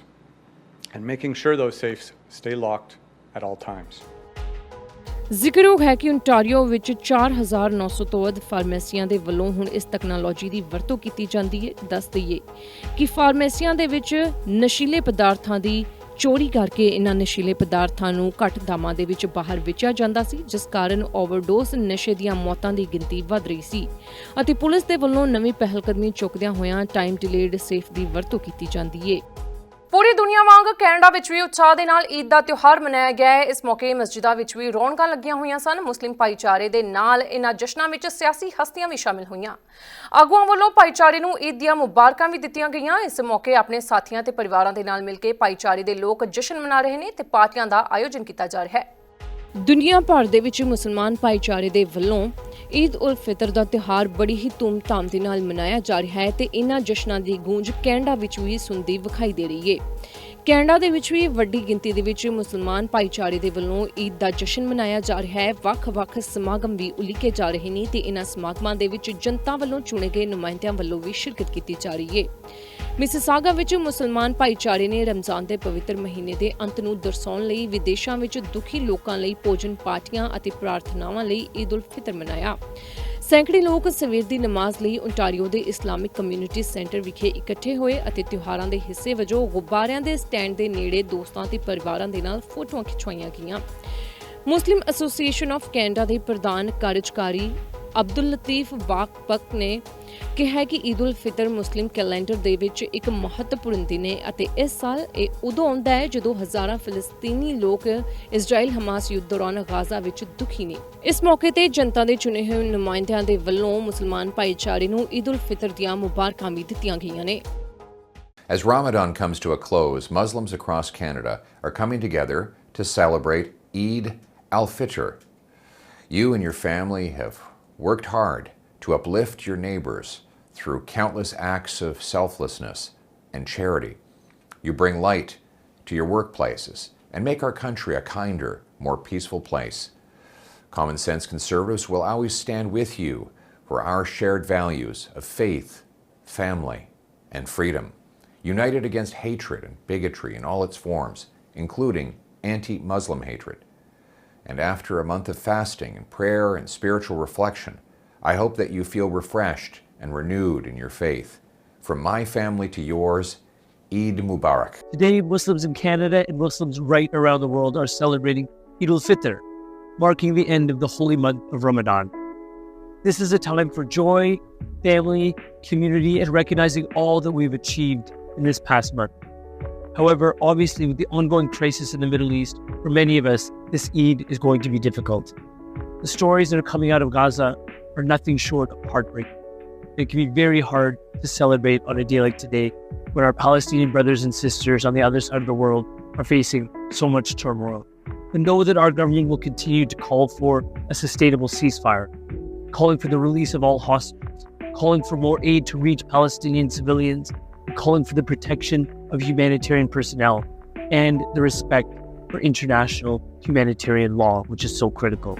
and making sure those safes stay locked at all times. ਜ਼ਿਕਰਯੋਗ ਹੈ ਕਿ Ontario ਵਿੱਚ 4900 ਤੋਂ ਵੱਧ ਫਾਰਮੇਸੀਆਂ ਦੇ ਵੱਲੋਂ ਹੁਣ ਇਸ ਤਕਨਾਲੋਜੀ ਦੀ ਵਰਤੋਂ ਕੀਤੀ ਜਾਂਦੀ ਹੈ। ਦੱਸ ਦਈਏ ਕਿ ਫਾਰਮੇਸੀਆਂ ਦੇ ਵਿੱਚ ਨਸ਼ੀਲੇ ਪਦਾਰਥਾਂ ਦੀ ਚੋਰੀ ਕਰਕੇ ਇਹਨਾਂ ਨਸ਼ੀਲੇ ਪਦਾਰਥਾਂ ਨੂੰ ਘੱਟ ਦਾਮਾਂ ਦੇ ਵਿੱਚ ਬਾਹਰ ਵੇਚਿਆ ਜਾਂਦਾ ਸੀ, ਜਿਸ ਕਾਰਨ ਓਵਰਡੋਸ ਨਸ਼ੇ ਦੀਆਂ ਮੌਤਾਂ ਦੀ ਗਿਣਤੀ ਵਧ ਰਹੀ ਸੀ ਅਤੇ ਪੁਲਿਸ ਦੇ ਵੱਲੋਂ ਨਵੀਂ ਪਹਿਲਕਦਮੀ ਚੁੱਕਦਿਆਂ ਹੋਇਆਂ ਟਾਈਮ ਡਿਲੇਡ ਸੇਫ ਦੀ ਵਰਤੋਂ ਕੀਤੀ ਜਾਂਦੀ ਹੈ। ਪੂਰੀ ਦੁਨੀਆ ਵਾਂਗ ਕੈਨੇਡਾ ਵਿੱਚ ਵੀ ਉਤਸ਼ਾਹ ਦੇ ਨਾਲ ਈਦ ਦਾ ਤਿਉਹਾਰ ਮਨਾਇਆ ਗਿਆ ਹੈ। ਇਸ ਮੌਕੇ ਮਸਜਿਦਾਂ ਵਿੱਚ ਵੀ ਰੌਣਕਾਂ ਲੱਗੀਆਂ ਹੋਈਆਂ ਸਨ। ਮੁਸਲਿਮ ਭਾਈਚਾਰੇ ਦੇ ਨਾਲ ਇਹਨਾਂ ਜਸ਼ਨਾਂ ਵਿੱਚ ਸਿਆਸੀ ਹਸਤੀਆਂ ਵੀ ਸ਼ਾਮਿਲ ਹੋਈਆਂ। ਆਗੂਆਂ ਵੱਲੋਂ ਭਾਈਚਾਰੇ ਨੂੰ ਈਦ ਦੀਆਂ ਮੁਬਾਰਕਾਂ ਵੀ ਦਿੱਤੀਆਂ ਗਈਆਂ। ਇਸ ਮੌਕੇ ਆਪਣੇ ਸਾਥੀਆਂ ਤੇ ਪਰਿਵਾਰਾਂ ਦੇ ਨਾਲ ਮਿਲ ਕੇ ਭਾਈਚਾਰੇ ਦੇ ਲੋਕ ਜਸ਼ਨ ਮਨਾ ਰਹੇ ਨੇ ਤੇ ਪਾਰਟੀਆਂ ਦਾ ਆਯੋਜਨ ਕੀਤਾ ਜਾ ਰਿਹਾ ਹੈ। ਦੁਨੀਆ ਭਰ ਦੇ ਵਿੱਚ ਮੁਸਲਮਾਨ ਭਾਈਚਾਰੇ ਦੇ ਵੱਲੋਂ ਈਦ ਉਲ-ਫਿਤਰ ਦਾ ਤਿਉਹਾਰ ਬੜੀ ਹੀ ਧੂਮ-ਧਾਮ ਦੇ ਨਾਲ ਮਨਾਇਆ ਜਾ ਰਿਹਾ ਹੈ ਤੇ ਇਹਨਾਂ ਜਸ਼ਨਾਂ ਦੀ ਗੂੰਜ ਕੈਨੇਡਾ ਵਿੱਚ ਵੀ ਸੁਣਦੀ ਵਿਖਾਈ ਦੇ ਰਹੀ ਹੈ। ਕੈਨੇਡਾ ਦੇ ਵਿੱਚ ਵੀ ਵੱਡੀ ਗਿਣਤੀ ਦੇ ਵਿੱਚ ਮੁਸਲਮਾਨ ਭਾਈਚਾਰੇ ਦੇ ਵੱਲੋਂ ਈਦ ਦਾ ਜਸ਼ਨ ਮਨਾਇਆ ਜਾ ਰਿਹਾ ਹੈ। ਵੱਖ-ਵੱਖ ਸਮਾਗਮ ਵੀ ਉਲੀਕੇ ਜਾ ਰਹੇ ਨੇ ਤੇ ਇਹਨਾਂ ਸਮਾਗਮਾਂ ਦੇ ਵਿੱਚ ਜਨਤਾ ਵੱਲੋਂ ਚੁਣੇ ਗਏ ਨੁਮਾਇੰਦਿਆਂ ਵੱਲੋਂ ਵੀ ਸ਼ਿਰਕਤ ਕੀਤੀ ਜਾ ਰਹੀ ਹੈ। ਮਿਸਿਸਾਗਾ ਵਿੱਚ ਮੁਸਲਮਾਨ ਭਾਈਚਾਰੇ ਨੇ ਰਮਜ਼ਾਨ ਦੇ ਪਵਿੱਤਰ ਮਹੀਨੇ ਦੇ ਅੰਤ ਨੂੰ ਦਰਸਾਉਣ ਲਈ ਵਿਦੇਸ਼ਾਂ ਵਿੱਚ ਦੁਖੀ ਲੋਕਾਂ ਲਈ ਭੋਜਨ ਪਾਰਟੀਆਂ ਅਤੇ ਪ੍ਰਾਰਥਨਾਵਾਂ ਲਈ ਈਦ ਉਲ ਫਿਤਰ ਮਨਾਇਆ। ਸੈਂਕੜੇ ਲੋਕ ਸਵੇਰ ਦੀ ਨਮਾਜ਼ ਲਈ ਓਨਟਾਰੀਓ ਦੇ ਇਸਲਾਮਿਕ ਕਮਿਊਨਿਟੀ ਸੈਂਟਰ ਵਿਖੇ ਇਕੱਠੇ ਹੋਏ ਅਤੇ ਤਿਉਹਾਰਾਂ ਦੇ ਹਿੱਸੇ ਵਜੋਂ ਗੁਬਾਰਿਆਂ ਦੇ ਸਟੈਂਡ ਦੇ ਨੇੜੇ ਦੋਸਤਾਂ ਤੇ ਪਰਿਵਾਰਾਂ ਦੇ ਨਾਲ ਫੋਟੋਆਂ ਖਿਚਵਾਈਆਂ ਗਈਆਂ। ਮੁਸਲਿਮ ਐਸੋਸੀਏਸ਼ਨ ਆਫ ਕੈਨੇਡਾ ਦੇ ਪ੍ਰਧਾਨ ਕਾਰਜਕਾਰੀ ਅਬਦੁਲ ਲਤੀਫ ਵਾਕਪਕ ਨੇ ਕਿਹਾ ਕਿ ਈਦ ਉਲ ਫਿਤਰ ਮੁਸਲਿਮ ਕੈਲੰਡਰ ਦੇ ਵਿੱਚ ਇੱਕ ਮਹੱਤਵਪੂਰਨ ਦਿਨ ਹੈ ਅਤੇ ਇਸ ਸਾਲ ਇਹ ਉਦੋਂ ਆਉਂਦਾ ਹੈ ਜਦੋਂ ਹਜ਼ਾਰਾਂ ਫਿਲਸਤੀਨੀ ਲੋਕ ਇਜ਼ਰਾਈਲ ਹਮਾਸ ਯੁੱਧ ਦੌਰਾਨ ਗਾਜ਼ਾ ਵਿੱਚ ਦੁਖੀ ਨੇ। ਇਸ ਮੌਕੇ ਤੇ ਜਨਤਾ ਦੇ ਚੁਣੇ ਹੋਏ ਨੁਮਾਇੰਦਿਆਂ ਦੇ ਵੱਲੋਂ ਮੁਸਲਮਾਨ ਭਾਈਚਾਰੇ ਨੂੰ ਈਦ ਉਲ ਫਿਤਰ ਦੀਆਂ ਮੁਬਾਰਕਾਂ ਵੀ ਦਿੱਤੀਆਂ ਗਈਆਂ ਨੇ। As Ramadan comes to a close, Muslims across Canada are coming together to celebrate Eid al-Fitr. You and your family have worked hard to uplift your neighbors through countless acts of selflessness and charity. You bring light to your workplaces and make our country a kinder, more peaceful place. Common Sense Conservatives will always stand with you for our shared values of faith, family, and freedom, united against hatred and bigotry in all its forms, including anti-Muslim hatred. And after a month of fasting and prayer and spiritual reflection, I hope that you feel refreshed and renewed in your faith. From my family to yours, Eid Mubarak. Today, Muslims in Canada and Muslims right around the world are celebrating al-Fitr, marking the end of the holy month of Ramadan. This is a time for joy, family, community, and recognizing all that we've achieved in this past month. However, obviously, with the ongoing crisis in the Middle East, for many of us, this Eid is going to be difficult. The stories that are coming out of Gaza are nothing short of heartbreaking. It can be very hard to celebrate on a day like today when our Palestinian brothers and sisters on the other side of the world are facing so much turmoil. But know that our government will continue to call for a sustainable ceasefire, calling for the release of all hostages, calling for more aid to reach Palestinian civilians, and calling for the protection of humanitarian personnel and the respect for international humanitarian law, which is so critical.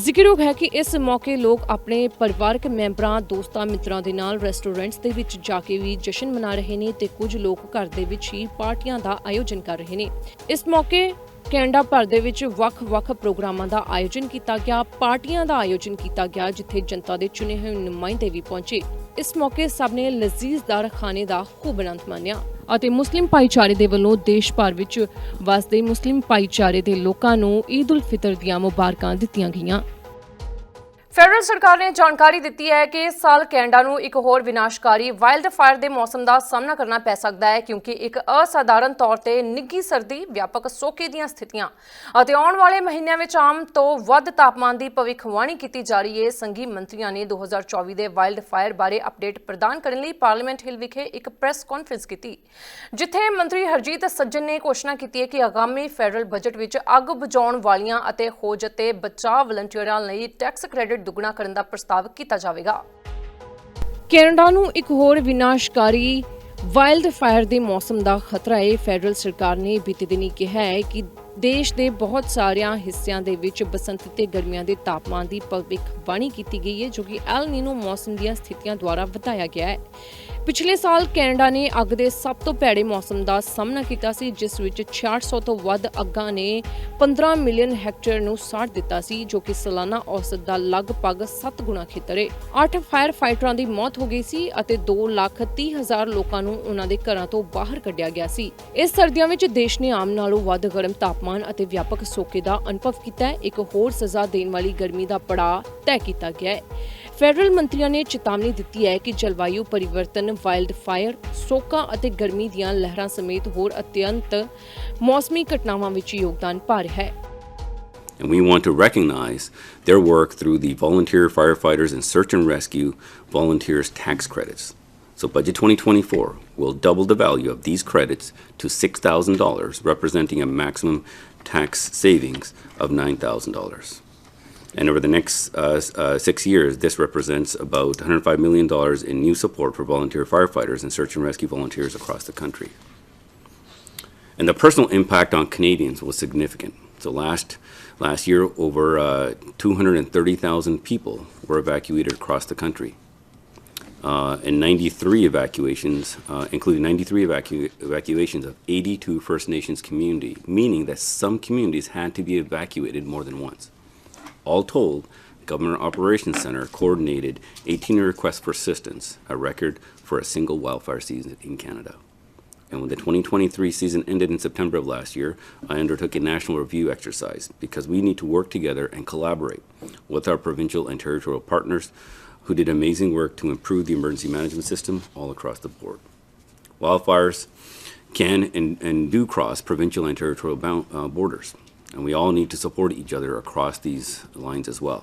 ਜ਼ਿਕਰਯੋਗ ਹੈ ਕਿ ਇਸ ਮੌਕੇ ਲੋਕ ਆਪਣੇ ਪਰਿਵਾਰਕ ਮੈਂਬਰਾਂ, ਦੋਸਤਾਂ, ਮਿੱਤਰਾਂ ਦੇ ਨਾਲ ਰੈਸਟੋਰੈਂਟਸ ਦੇ ਵਿੱਚ ਜਾ ਕੇ ਵੀ ਜਸ਼ਨ ਮਨਾ ਰਹੇ ਨੇ ਤੇ ਕੁਝ ਲੋਕ ਘਰ ਦੇ ਵਿੱਚ ਹੀ ਪਾਰਟੀਆਂ ਦਾ ਆਯੋਜਨ ਕਰ ਰਹੇ ਨੇ। ਇਸ ਮੌਕੇ ਕੈਨੇਡਾ ਭਰ ਦੇ ਵਿੱਚ ਵੱਖ-ਵੱਖ ਪ੍ਰੋਗਰਾਮਾਂ ਦਾ ਆਯੋਜਨ ਕੀਤਾ ਗਿਆ, ਪਾਰਟੀਆਂ ਦਾ ਆਯੋਜਨ ਕੀਤਾ ਗਿਆ ਜਿੱਥੇ ਜਨਤਾ ਦੇ ਚੁਣੇ ਹੋਏ ਨੁਮਾਇੰਦੇ ਵੀ ਪਹੁੰਚੇ। ਇਸ ਮੌਕੇ ਸਭ ਨੇ ਲਜ਼ੀਜ਼ਦਾਰ ਖਾਣੇ ਦਾ ਖੂਬ ਆਨੰਦ ਮਾਣਿਆ ਅਤੇ ਮੁਸਲਿਮ ਭਾਈਚਾਰੇ ਦੇ ਵੱਲੋਂ ਦੇਸ਼ ਭਰ ਵਿੱਚ ਵਸਦੇ ਮੁਸਲਿਮ ਭਾਈਚਾਰੇ ਦੇ ਲੋਕਾਂ ਨੂੰ ਈਦ ਉਲ ਫਿਤਰ ਦੀਆਂ ਮੁਬਾਰਕਾਂ ਦਿੱਤੀਆਂ ਗਈਆਂ। ਫੈਡਰਲ ਸਰਕਾਰ ਨੇ ਜਾਣਕਾਰੀ ਦਿੱਤੀ ਹੈ ਕਿ ਇਸ ਸਾਲ ਕੈਨੇਡਾ ਨੂੰ ਇੱਕ ਹੋਰ ਵਿਨਾਸ਼ਕਾਰੀ ਵਾਈਲਡ ਫਾਇਰ ਦੇ ਮੌਸਮ ਦਾ ਸਾਹਮਣਾ ਕਰਨਾ ਪੈ ਸਕਦਾ ਹੈ ਕਿਉਂਕਿ ਇੱਕ ਅਸਾਧਾਰਨ ਤੌਰ ਤੇ ਨਿੱਘੀ ਸਰਦੀ, ਵਿਆਪਕ ਸੋਕੇ ਦੀਆਂ ਸਥਿਤੀਆਂ ਅਤੇ ਆਉਣ ਵਾਲੇ ਮਹੀਨਿਆਂ ਵਿੱਚ ਆਮ ਤੋਂ ਵੱਧ ਤਾਪਮਾਨ ਦੀ ਭਵਿੱਖਬਾਣੀ ਕੀਤੀ ਜਾ ਰਹੀ ਹੈ। ਸੰਘੀ ਮੰਤਰੀਆਂ ਨੇ 2024 ਦੇ ਵਾਈਲਡ ਫਾਇਰ ਬਾਰੇ ਅਪਡੇਟ ਪ੍ਰਦਾਨ ਕਰਨ ਲਈ ਪਾਰਲੀਮੈਂਟ ਹਿੱਲ ਵਿਖੇ ਇੱਕ ਪ੍ਰੈਸ ਕਾਨਫਰੰਸ ਕੀਤੀ, ਜਿੱਥੇ ਮੰਤਰੀ ਹਰਜੀਤ ਸੱਜਣ ਨੇ ਘੋਸ਼ਣਾ ਕੀਤੀ ਹੈ ਕਿ ਆਗਾਮੀ ਫੈਡਰਲ ਬਜਟ ਵਿੱਚ ਅੱਗ ਬੁਝਾਉਣ ਵਾਲੀਆਂ ਅਤੇ ਖੋਜ ਅਤੇ ਬਚਾਅ ਵਲੰਟੀਅਰਾਂ ਲਈ ਟੈਕਸ ਕ੍ਰੈਡਿਟ ਦੁੱਗਣਾ ਕਰਨ ਦਾ ਪ੍ਰਸਤਾਵ ਕੀਤਾ ਜਾਵੇਗਾ। ਕੈਨੇਡਾ ਨੂੰ ਇੱਕ ਹੋਰ ਵਿਨਾਸ਼ਕਾਰੀ ਵਾਈਲਡ ਫਾਇਰ ਦੇ ਮੌਸਮ ਦਾ ਖਤਰਾ ਹੈ। ਫੈਡਰਲ ਸਰਕਾਰ ਨੇ ਬੀਤੇ ਦਿਨੀ ਕਿਹਾ ਹੈ ਕਿ ਦੇਸ਼ ਦੇ ਬਹੁਤ ਸਾਰਿਆਂ ਹਿੱਸਿਆਂ ਦੇ ਵਿੱਚ ਬਸੰਤ ਤੇ ਗਰਮੀਆਂ ਦੇ ਤਾਪਮਾਨ ਦੀ ਭਵਿੱਖਬਾਣੀ ਕੀਤੀ ਗਈ ਹੈ ਜੋ ਕਿ ਐਲ ਨੀਨੋ ਮੌਸਮ ਦੀਆਂ ਸਥਿਤੀਆਂ ਦੁਆਰਾ ਵਧਾਇਆ ਗਿਆ ਹੈ। ਪਿਛਲੇ ਸਾਲ ਕੈਨੇਡਾ ਨੇ ਅੱਗ ਦੇ ਸਭ ਤੋਂ ਭੈੜੇ ਮੌਸਮ ਦਾ ਸਾਹਮਣਾ ਕੀਤਾ ਸੀ ਜਿਸ ਵਿੱਚ 6600 ਤੋਂ ਵੱਧ ਅੱਗਾਂ ਨੇ 15 ਮਿਲੀਅਨ ਹੈਕਟੇਅਰ ਨੂੰ ਸਾੜ ਦਿੱਤਾ ਸੀ ਜੋ ਕਿ ਸਾਲਾਨਾ ਔਸਤ ਦਾ ਲਗਭਗ 7 ਗੁਣਾ ਖੇਤਰ ਹੈ। 8 ਫਾਇਰ ਫਾਈਟਰਾਂ ਦੀ ਮੌਤ ਹੋ ਗਈ ਸੀ ਅਤੇ 2,30,000 ਲੋਕਾਂ ਨੂੰ ਉਹਨਾਂ ਦੇ ਘਰਾਂ ਤੋਂ ਬਾਹਰ ਕੱਢਿਆ ਗਿਆ ਸੀ। ਇਸ ਸਰਦੀਆਂ ਵਿੱਚ ਦੇਸ਼ ਨੇ ਆਮ ਨਾਲੋਂ ਵੱਧ ਗਰਮ ਤਾਪਮਾਨ ਅਤੇ ਵਿਆਪਕ ਸੋਕੇ ਦਾ ਅਨੁਭਵ ਕੀਤਾ ਹੈ। ਇੱਕ ਹੋਰ ਸਜ਼ਾ ਦੇਣ ਵਾਲੀ ਗਰਮੀ ਦਾ ਪੜਾਅ ਤੈਅ ਕੀਤਾ ਗਿਆ ਹੈ। ਫੈਡਰਲ ਮੰਤਰੀਆਂ ਨੇ ਚੇਤਾਵਨੀ ਦਿੱਤੀ ਹੈ ਕਿ ਜਲਵਾਯੂ ਪਰਿਵਰਤਨ, ਵਾਈਲਡ ਫਾਇਰ, ਸੋਕਾ ਅਤੇ ਗਰਮੀ ਦੀਆਂ ਲਹਿਰਾਂ ਸਮੇਤ ਹੋਰ ਅਤਿਅੰਤ ਮੌਸਮੀ ਘਟਨਾਵਾਂ ਵਿੱਚ ਯੋਗਦਾਨ ਪਾ ਰਿਹਾ ਹੈ। And we want to recognize their work through the Volunteer Firefighters and Search and Rescue Volunteers tax credits. So Budget 2024 will double the value of these credits to $6,000, representing a maximum tax savings of $9,000. And over the next 6 years, this represents about $105 million in new support for volunteer firefighters and search and rescue volunteers across the country. And the personal impact on Canadians was significant. So last year, over 230,000 people were evacuated across the country. And 93 evacuations, including 93 evacuations of 82 First Nations community, meaning that some communities had to be evacuated more than once. All told, the Government Operations Centre coordinated 18 requests for assistance, a record for a single wildfire season in Canada. And when the 2023 season ended in September of last year, I undertook a national review exercise because we need to work together and collaborate with our provincial and territorial partners who did amazing work to improve the emergency management system all across the board. Wildfires can and do cross provincial and territorial borders. And we all need to support each other across these lines as well.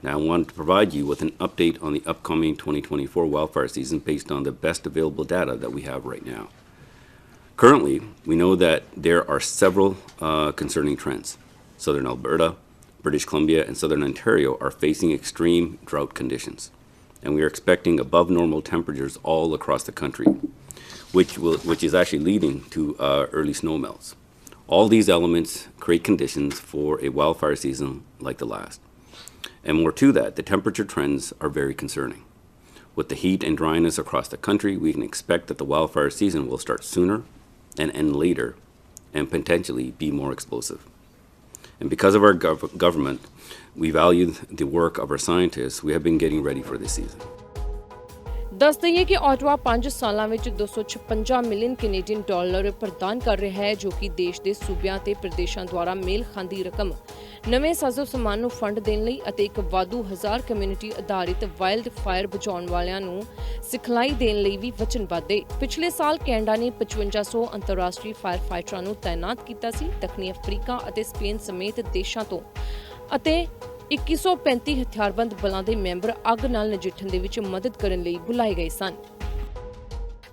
Now I want to provide you with an update on the upcoming 2024 wildfire season based on the best available data that we have right now. Currently, we know that there are several concerning trends. Southern Alberta, British Columbia, and Southern Ontario are facing extreme drought conditions. and we are expecting above normal temperatures all across the country, which is actually leading to early snow melts. All these elements create conditions for a wildfire season like the last. And more to that, the temperature trends are very concerning. With the heat and dryness across the country, we can expect that the wildfire season will start sooner and end later and potentially be more explosive. And because of our government, we value the work of our scientists. We have been getting ready for this season. ਦੱਸ ਦਈਏ ਕਿ Ottawa 5 ਸਾਲਾਂ ਵਿੱਚ 256 million Canadian dollar ਪ੍ਰਦਾਨ ਕਰ ਰਿਹਾ ਹੈ, ਜੋ ਕਿ ਦੇਸ਼ ਦੇ ਸੂਬਿਆਂ ਤੇ ਪ੍ਰਦੇਸ਼ਾਂ ਦੁਆਰਾ ਮੇਲ ਖਾਂਦੀ ਰਕਮ ਨਵੇਂ ਸਾਜ਼ੋ ਸਮਾਨ ਨੂੰ ਫੰਡ ਦੇਣ ਲਈ ਅਤੇ ਇੱਕ ਵਾਧੂ 1000 ਕਮਿਊਨਿਟੀ ਆਧਾਰਿਤ ਵਾਈਲਡ ਫਾਇਰ ਬਚਾਉਣ ਵਾਲਿਆਂ ਨੂੰ ਸਿਖਲਾਈ ਦੇਣ ਲਈ ਵੀ ਵਚਨਬੱਧ ਹੈ। ਪਿਛਲੇ ਸਾਲ ਕੈਨੇਡਾ ਨੇ 5500 ਅੰਤਰਰਾਸ਼ਟਰੀ ਫਾਇਰ ਫਾਈਟਰਾਂ ਨੂੰ ਤਾਇਨਾਤ ਕੀਤਾ ਸੀ। ਦੱਖਣੀ ਅਫਰੀਕਾ ਅਤੇ ਸਪੇਨ ਸਮੇਤ ਦੇਸ਼ਾਂ ਤੋਂ ਅਤੇ 2135 ਹਥਿਆਰਬੰਦ ਬਲਾਂ ਦੇ ਮੈਂਬਰ ਅੱਗ ਨਾਲ ਨਜਿੱਠਣ ਦੇ ਵਿੱਚ ਮਦਦ ਕਰਨ ਲਈ ਬੁਲਾਏ ਗਏ ਸਨ।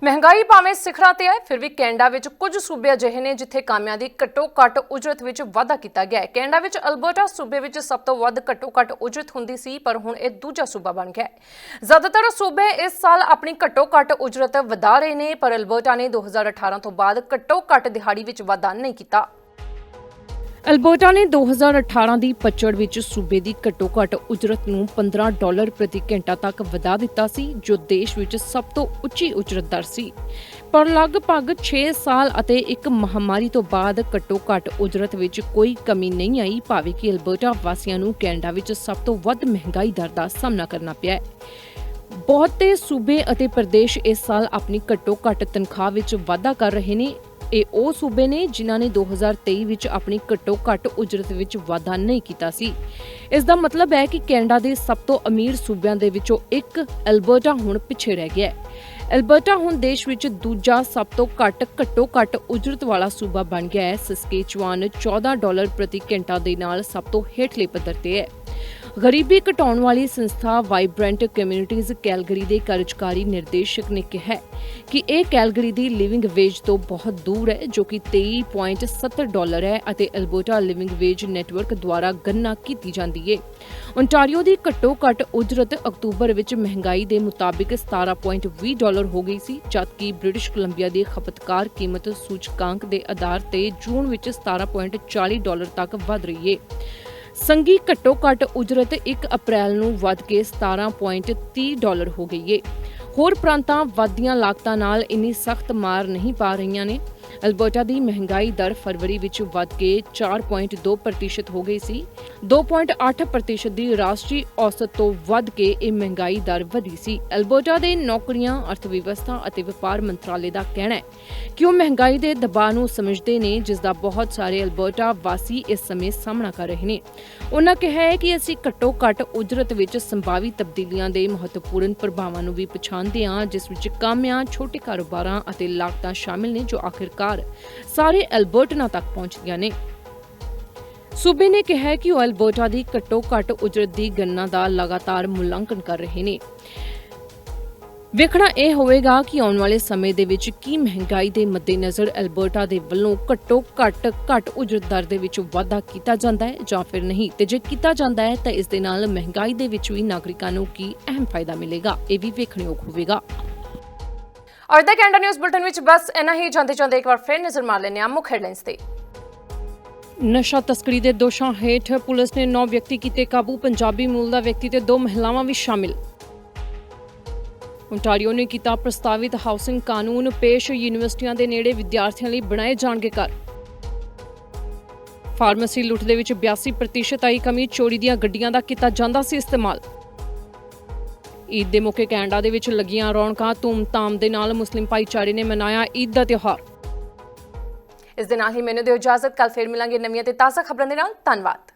ਮਹਿੰਗਾਈ ਭਾਵੇਂ ਸਿਖਰਾਂ ਤੇ ਹੈ, ਫਿਰ ਵੀ ਕੈਨੇਡਾ ਵਿੱਚ ਕੁਝ ਸੂਬੇ ਅਜਿਹੇ ਨੇ ਜਿੱਥੇ ਕਾਮਿਆਂ ਦੀ ਘੱਟੋ-ਘੱਟ ਉਜਰਤ ਵਿੱਚ ਵਾਧਾ ਕੀਤਾ ਗਿਆ ਹੈ। ਕੈਨੇਡਾ ਵਿੱਚ ਅਲਬਰਟਾ ਸੂਬੇ ਵਿੱਚ ਸਭ ਤੋਂ ਵੱਧ ਘੱਟੋ-ਘੱਟ ਉਜਰਤ ਹੁੰਦੀ ਸੀ, ਪਰ ਹੁਣ ਇਹ ਦੂਜਾ ਸੂਬਾ ਬਣ ਗਿਆ ਹੈ। ਜ਼ਿਆਦਾਤਰ ਸੂਬੇ ਇਸ ਸਾਲ ਆਪਣੀ ਘੱਟੋ-ਘੱਟ ਉਜਰਤ ਵਧਾ ਰਹੇ ਨੇ, ਪਰ ਅਲਬਰਟਾ ਨੇ 2018 ਤੋਂ ਬਾਅਦ ਘੱਟੋ-ਘੱਟ ਦਿਹਾੜੀ ਵਿੱਚ ਵਾਧਾ ਨਹੀਂ ਕੀਤਾ। ਅਲਬਰਟਾ ਨੇ 2018 ਦੀ ਪਤਝੜ ਵਿੱਚ ਸੂਬੇ ਦੀ ਘੱਟੋ-ਘੱਟ ਉਜਰਤ ਨੂੰ $15 ਪ੍ਰਤੀ ਘੰਟਾ ਤੱਕ ਵਧਾ ਦਿੱਤਾ ਸੀ, ਜੋ ਦੇਸ਼ ਵਿੱਚ ਸਭ ਤੋਂ ਉੱਚੀ ਉਜਰਤ ਦਰ ਸੀ। ਪਰ ਲਗਭਗ 6 ਸਾਲ ਅਤੇ ਇੱਕ ਮਹਾਮਾਰੀ ਤੋਂ ਬਾਅਦ ਘੱਟੋ-ਘੱਟ ਉਜਰਤ ਵਿੱਚ ਕੋਈ ਕਮੀ ਨਹੀਂ ਆਈ, ਭਾਵੇਂ ਕਿ ਅਲਬਰਟਾ ਵਾਸੀਆਂ ਨੂੰ ਕੈਨੇਡਾ ਵਿੱਚ ਸਭ ਤੋਂ ਵੱਧ ਮਹਿੰਗਾਈ ਦਰ ਦਾ ਸਾਹਮਣਾ ਕਰਨਾ ਪਿਆ ਹੈ। ਬਹੁਤੇ ਸੂਬੇ ਅਤੇ ਪ੍ਰਦੇਸ਼ ਇਸ ਸਾਲ ਆਪਣੀ ਘੱਟੋ-ਘੱਟ ਤਨਖਾਹ ਵਿੱਚ ਵਾਧਾ ਕਰ ਰਹੇ ਨੇ। ਇਹ ਉਹ ਸੂਬੇ ਨੇ ਜਿਨ੍ਹਾਂ ਨੇ 2023 ਵਿੱਚ ਆਪਣੀ ਘੱਟੋ-ਘੱਟ ਉਜਰਤ ਵਿੱਚ ਵਾਧਾ ਨਹੀਂ ਕੀਤਾ ਸੀ। ਇਸ ਦਾ ਮਤਲਬ ਹੈ ਕਿ ਕੈਨੇਡਾ ਦੇ ਸਭ ਤੋਂ ਅਮੀਰ ਸੂਬਿਆਂ ਦੇ ਵਿੱਚੋਂ ਇੱਕ ਅਲਬਰਟਾ ਹੁਣ ਪਿੱਛੇ ਰਹਿ ਗਿਆ ਹੈ। ਅਲਬਰਟਾ ਹੁਣ ਦੇਸ਼ ਵਿੱਚ ਦੂਜਾ ਸਭ ਤੋਂ ਘੱਟੋ-ਘੱਟ ਉਜਰਤ ਵਾਲਾ ਸੂਬਾ ਬਣ ਗਿਆ ਹੈ। ਸਸਕੇਚੁਆਨ $14 ਪ੍ਰਤੀ ਘੰਟਾ ਦੇ ਨਾਲ ਸਭ ਤੋਂ ਹੇਠਲੇ ਪੱਧਰ ਤੇ ਹੈ। ਗਰੀਬੀ ਘਟਾਉਣ ਵਾਲੀ ਸੰਸਥਾ ਵਾਈਬ੍ਰੈਂਟ ਕਮਿਊਨਿਟੀਜ਼ ਕੈਲਗਰੀ ਦੇ ਕਾਰਜਕਾਰੀ ਨਿਰਦੇਸ਼ਕ ਨੇ ਕਿਹਾ ਕਿ ਇਹ ਕੈਲਗਰੀ ਦੀ ਲਿਵਿੰਗ ਵੇਜ ਤੋਂ ਬਹੁਤ ਦੂਰ ਹੈ, ਜੋ ਕਿ $23.70 ਹੈ ਅਤੇ ਅਲਬਰਟਾ ਲਿਵਿੰਗ ਵੇਜ ਨੈਟਵਰਕ ਦੁਆਰਾ ਗਣਨਾ ਕੀਤੀ ਜਾਂਦੀ ਹੈ। ਓਨਟਾਰੀਓ ਦੀ ਘੱਟੋ-ਘੱਟ ਉਜਰਤ ਅਕਤੂਬਰ ਵਿੱਚ ਮਹਿੰਗਾਈ ਦੇ ਮੁਤਾਬਿਕ $17.20 ਹੋ ਗਈ ਸੀ, ਜਦਕਿ ਬ੍ਰਿਟਿਸ਼ ਕੋਲੰਬੀਆ ਦੀ ਖਪਤਕਾਰ ਕੀਮਤ ਸੂਚਕਾਂਕ ਦੇ ਆਧਾਰ ਤੇ ਜੂਨ ਵਿੱਚ $17.40 ਤੱਕ ਵਧ ਰਹੀ ਹੈ। ਸੰਘੀ ਘੱਟੋ-ਘੱਟ ਉਜਰਤ 1 ਅਪ੍ਰੈਲ ਨੂੰ ਵਧ ਕੇ $17.30 ਹੋ ਗਈ ਹੈ। ਹੋਰ ਪ੍ਰਾਂਤਾਂ ਵੱਧਦੀਆਂ ਲਾਗਤਾਂ ਨਾਲ ਇੰਨੀ ਸਖਤ ਮਾਰ ਨਹੀਂ ਪਾ ਰਹੀਆਂ ਨੇ। ਅਲਬਰਟਾ ਦੀ ਮਹਿੰਗਾਈ ਦਰ ਫਰਵਰੀ ਵਿੱਚ ਵਧ ਕੇ 4.2% ਹੋ ਗਈ ਸੀ। 2.8% ਦੀ ਰਾਸ਼ਟਰੀ ਔਸਤ ਤੋਂ ਵਧ ਕੇ ਇਹ ਮਹਿੰਗਾਈ ਦਰ ਵਧੀ ਸੀ। ਅਲਬਰਟਾ ਦੇ ਨੌਕਰੀਆਂ, ਅਰਥ ਵਿਵਸਥਾ ਅਤੇ ਵਪਾਰ ਮੰਤਰਾਲੇ ਦਾ ਕਹਿਣਾ ਹੈ ਕਿ ਉਹ ਮਹਿੰਗਾਈ ਦੇ ਦਬਾਅ ਨੂੰ ਸਮਝਦੇ ਨੇ, ਜਿਸ ਦਾ ਬਹੁਤ ਸਾਰੇ ਅਲਬਰਟਾ ਵਾਸੀ ਇਸ ਸਮੇਂ ਸਾਹਮਣਾ ਕਰ ਰਹੇ ਨੇ। ਉਹਨਾਂ ਕਿਹਾ ਹੈ ਕਿ ਅਸੀਂ ਘੱਟੋ-ਘੱਟ ਉਜਰਤ ਵਿੱਚ ਸੰਭਾਵੀ ਤਬਦੀਲੀਆਂ ਦੇ ਮਹੱਤਵਪੂਰਨ ਪ੍ਰਭਾਵਾਂ ਨੂੰ ਵੀ ਪਛਾਣਦੇ ਹਾਂ, ਜਿਸ ਵਿੱਚ ਕਾਮਿਆਂ, ਛੋਟੇ ਕਾਰੋਬਾਰਾਂ ਅਤੇ ਲਾਗਤਾਂ ਸ਼ਾਮਿਲ ਨੇ, ਜੋ ਆਖਿਰਕਾਰ ਸਾਰੇ ਅਲਬਰਟਨਾਂ ਤੱਕ ਪਹੁੰਚਦੀਆਂ ਨੇ। ਸੂਬੇ ਨੇ ਕਿਹਾ ਕਿ ਉਹ ਅਲਬਰਟਾ ਦੀ ਘੱਟੋ-ਘੱਟ ਉਜਰਤ ਦੀ ਗਣਨਾ ਦਾ ਲਗਾਤਾਰ ਮੁਲਾਂਕਣ ਕਰ ਰਹੇ ਨੇ। ਵੇਖਣਾ ਇਹ ਹੋਵੇਗਾ ਕਿ ਆਉਣ ਵਾਲੇ ਸਮੇਂ ਦੇ ਵਿੱਚ ਕੀ ਮਹਿੰਗਾਈ ਦੇ ਮੱਦੇਨਜ਼ਰ ਅਲਬਰਟਾ ਦੇ ਵੱਲੋਂ ਘੱਟ ਉਜਰਤ ਦਰ ਦੇ ਵਿੱਚ ਵਾਧਾ ਕੀਤਾ ਜਾਂਦਾ ਹੈ ਜਾਂ ਫਿਰ ਨਹੀਂ, ਤੇ ਜੇ ਕੀਤਾ ਜਾਂਦਾ ਹੈ ਤਾਂ ਇਸ ਦੇ ਨਾਲ ਮਹਿੰਗਾਈ ਦੇ ਵਿੱਚ ਵੀ ਨਾਗਰਿਕਾਂ ਨੂੰ ਕੀ ਅਹਿਮ ਫਾਇਦਾ ਮਿਲੇਗਾ, ਇਹ ਵੀ ਵੇਖਣਯੋਗ ਹੋਵੇਗਾ। ਅੱਜ ਦਾ ਕੈਨੇਡਾ ਨਿਊਜ਼ ਬੁਲਟਨ ਵਿੱਚ ਬਸ ਇੰਨਾ ਹੀ। ਜਾਂਦੇ ਇੱਕ ਵਾਰ ਫਿਰ ਨਜ਼ਰ ਮਾਰ ਲੈਂਦੇ ਹਾਂ ਮੁੱਖ ਹੈਡਲਾਈਨਸ ਤੇ। ਨਸ਼ਾ ਤਸਕਰੀ ਦੇ ਦੋਸ਼ਾਂ ਹੇਠ ਪੁਲਿਸ ਨੇ 9 ਵਿਅਕਤੀ ਕੀਤੇ ਕਾਬੂ। ਪੰਜਾਬੀ ਮੂਲ ਦਾ ਵਿਅਕਤੀ ਤੇ 2 ਮਹਿਲਾਵਾਂ ਵੀ ਸ਼ਾਮਿਲ। ਓਨਟਾਰੀਓ ਨੇ ਕੀਤਾ ਪ੍ਰਸਤਾਵਿਤ ਹਾਊਸਿੰਗ ਕਾਨੂੰਨ ਪੇਸ਼। ਯੂਨੀਵਰਸਿਟੀਆਂ ਦੇ ਨੇੜੇ ਵਿਦਿਆਰਥੀਆਂ ਲਈ ਬਣਾਏ ਜਾਣਗੇ ਘਰ। ਫਾਰਮੇਸੀ ਲੁੱਟ ਦੇ ਵਿੱਚ 82% ਆਈ ਕਮੀ। ਚੋਰੀ ਦੀਆਂ ਗੱਡੀਆਂ ਦਾ ਕੀਤਾ ਜਾਂਦਾ ਸੀ ਇਸਤੇਮਾਲ। ਈਦ ਦੇ ਮੌਕੇ ਕੈਨੇਡਾ ਦੇ ਵਿੱਚ ਲੱਗੀਆਂ ਰੌਣਕਾਂ। ਧੂਮ-ਧਾਮ ਦੇ ਨਾਲ ਮੁਸਲਿਮ ਭਾਈਚਾਰੇ ਨੇ ਮਨਾਇਆ ਈਦ ਦਾ ਤਿਉਹਾਰ। ਇਸ ਦੇ ਨਾਲ ਹੀ ਮੈਨੂੰ ਦਿਓ ਇਜਾਜ਼ਤ। ਕੱਲ ਫਿਰ ਮਿਲਾਂਗੇ ਨਵੀਆਂ ਤੇ ਤਾਜ਼ਾ ਖਬਰਾਂ ਦੇ ਨਾਲ। ਧੰਨਵਾਦ।